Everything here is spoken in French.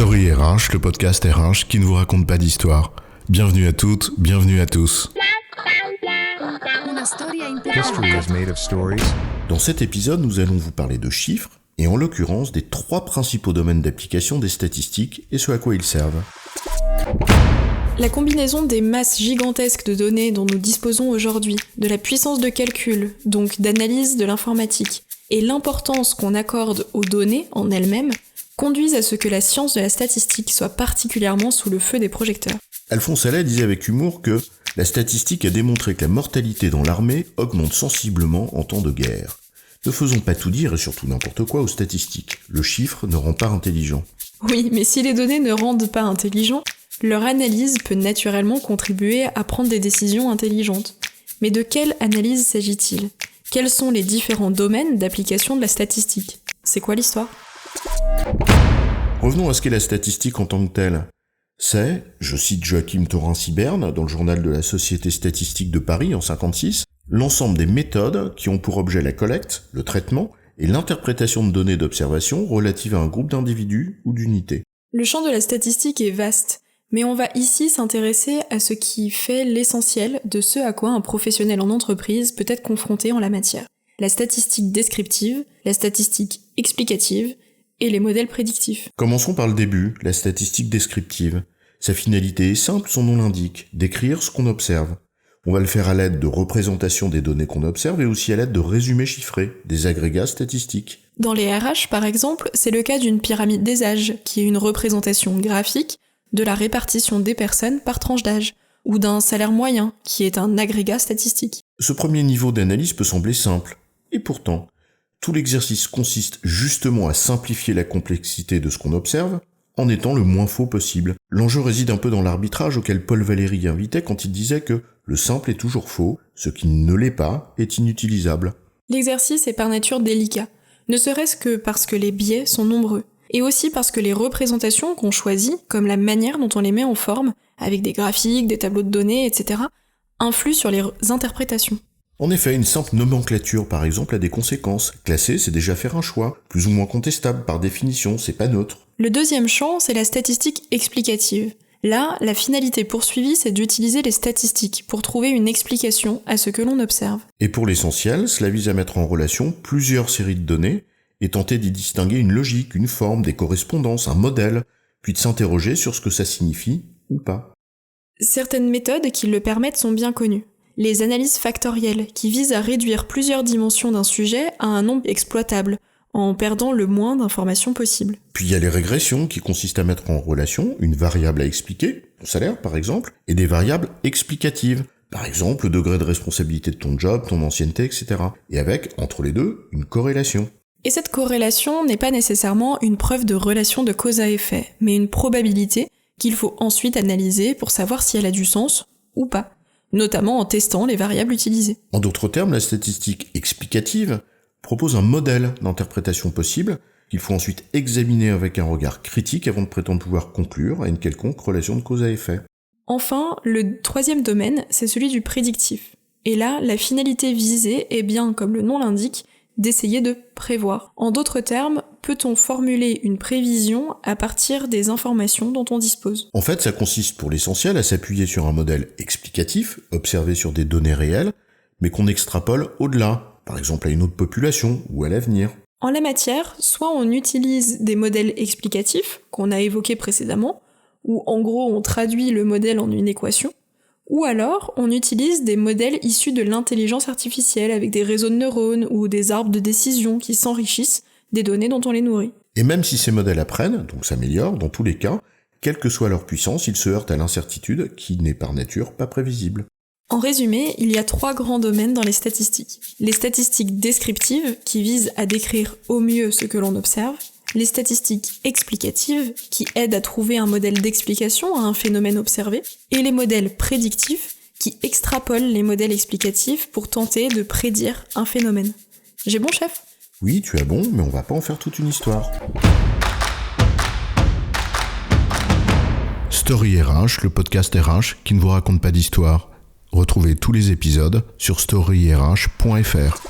Story RH, le podcast RH qui ne vous raconte pas d'histoire. Bienvenue à toutes, bienvenue à tous. History is made of stories. Dans cet épisode, nous allons vous parler de chiffres, et en l'occurrence des 3 principaux domaines d'application des statistiques et ce à quoi ils servent. La combinaison des masses gigantesques de données dont nous disposons aujourd'hui, de la puissance de calcul, donc d'analyse de l'informatique, et l'importance qu'on accorde aux données en elles-mêmes, conduisent à ce que la science de la statistique soit particulièrement sous le feu des projecteurs. Alphonse Allais disait avec humour que la statistique a démontré que la mortalité dans l'armée augmente sensiblement en temps de guerre. Ne faisons pas tout dire et surtout n'importe quoi aux statistiques. Le chiffre ne rend pas intelligent. Oui, mais si les données ne rendent pas intelligents, leur analyse peut naturellement contribuer à prendre des décisions intelligentes. Mais de quelle analyse s'agit-il ? Quels sont les différents domaines d'application de la statistique ? C'est quoi l'histoire ? Revenons à ce qu'est la statistique en tant que telle. C'est, je cite Joachim Thorin-Siberne dans le journal de la Société statistique de Paris en 1956, l'ensemble des méthodes qui ont pour objet la collecte, le traitement et l'interprétation de données d'observation relatives à un groupe d'individus ou d'unités. Le champ de la statistique est vaste, mais on va ici s'intéresser à ce qui fait l'essentiel de ce à quoi un professionnel en entreprise peut être confronté en la matière. La statistique descriptive, la statistique explicative et les modèles prédictifs. Commençons par le début, la statistique descriptive. Sa finalité est simple, son nom l'indique, décrire ce qu'on observe. On va le faire à l'aide de représentations des données qu'on observe et aussi à l'aide de résumés chiffrés, des agrégats statistiques. Dans les RH, par exemple, c'est le cas d'une pyramide des âges, qui est une représentation graphique de la répartition des personnes par tranche d'âge, ou d'un salaire moyen, qui est un agrégat statistique. Ce premier niveau d'analyse peut sembler simple, et pourtant, tout l'exercice consiste justement à simplifier la complexité de ce qu'on observe, en étant le moins faux possible. L'enjeu réside un peu dans l'arbitrage auquel Paul Valéry invitait quand il disait que le simple est toujours faux, ce qui ne l'est pas est inutilisable. L'exercice est par nature délicat, ne serait-ce que parce que les biais sont nombreux, et aussi parce que les représentations qu'on choisit, comme la manière dont on les met en forme, avec des graphiques, des tableaux de données, etc., influent sur les interprétations. En effet, une simple nomenclature, par exemple, a des conséquences. Classer, c'est déjà faire un choix, plus ou moins contestable par définition, c'est pas neutre. Le deuxième champ, c'est la statistique explicative. Là, la finalité poursuivie, c'est d'utiliser les statistiques pour trouver une explication à ce que l'on observe. Et pour l'essentiel, cela vise à mettre en relation plusieurs séries de données et tenter d'y distinguer une logique, une forme, des correspondances, un modèle, puis de s'interroger sur ce que ça signifie ou pas. Certaines méthodes qui le permettent sont bien connues. Les analyses factorielles, qui visent à réduire plusieurs dimensions d'un sujet à un nombre exploitable, en perdant le moins d'informations possible. Puis il y a les régressions, qui consistent à mettre en relation une variable à expliquer, ton salaire par exemple, et des variables explicatives, par exemple le degré de responsabilité de ton job, ton ancienneté, etc. Et avec, entre les deux, une corrélation. Et cette corrélation n'est pas nécessairement une preuve de relation de cause à effet, mais une probabilité qu'il faut ensuite analyser pour savoir si elle a du sens ou pas, notamment en testant les variables utilisées. En d'autres termes, la statistique explicative propose un modèle d'interprétation possible qu'il faut ensuite examiner avec un regard critique avant de prétendre pouvoir conclure à une quelconque relation de cause à effet. Enfin, le troisième domaine, c'est celui du prédictif. Et là, la finalité visée est bien, comme le nom l'indique, d'essayer de prévoir. En d'autres termes, peut-on formuler une prévision à partir des informations dont on dispose ? En fait, ça consiste pour l'essentiel à s'appuyer sur un modèle explicatif, observé sur des données réelles, mais qu'on extrapole au-delà, par exemple à une autre population ou à l'avenir. En la matière, soit on utilise des modèles explicatifs, qu'on a évoqués précédemment, où en gros on traduit le modèle en une équation, ou alors on utilise des modèles issus de l'intelligence artificielle avec des réseaux de neurones ou des arbres de décision qui s'enrichissent des données dont on les nourrit. Et même si ces modèles apprennent, donc s'améliorent, dans tous les cas, quelle que soit leur puissance, ils se heurtent à l'incertitude qui n'est par nature pas prévisible. En résumé, il y a 3 grands domaines dans les statistiques. Les statistiques descriptives, qui visent à décrire au mieux ce que l'on observe, les statistiques explicatives, qui aident à trouver un modèle d'explication à un phénomène observé, et les modèles prédictifs, qui extrapolent les modèles explicatifs pour tenter de prédire un phénomène. J'ai bon, chef ? Oui, tu as bon, mais on va pas en faire toute une histoire. Story RH, le podcast RH qui ne vous raconte pas d'histoire. Retrouvez tous les épisodes sur storyrh.fr.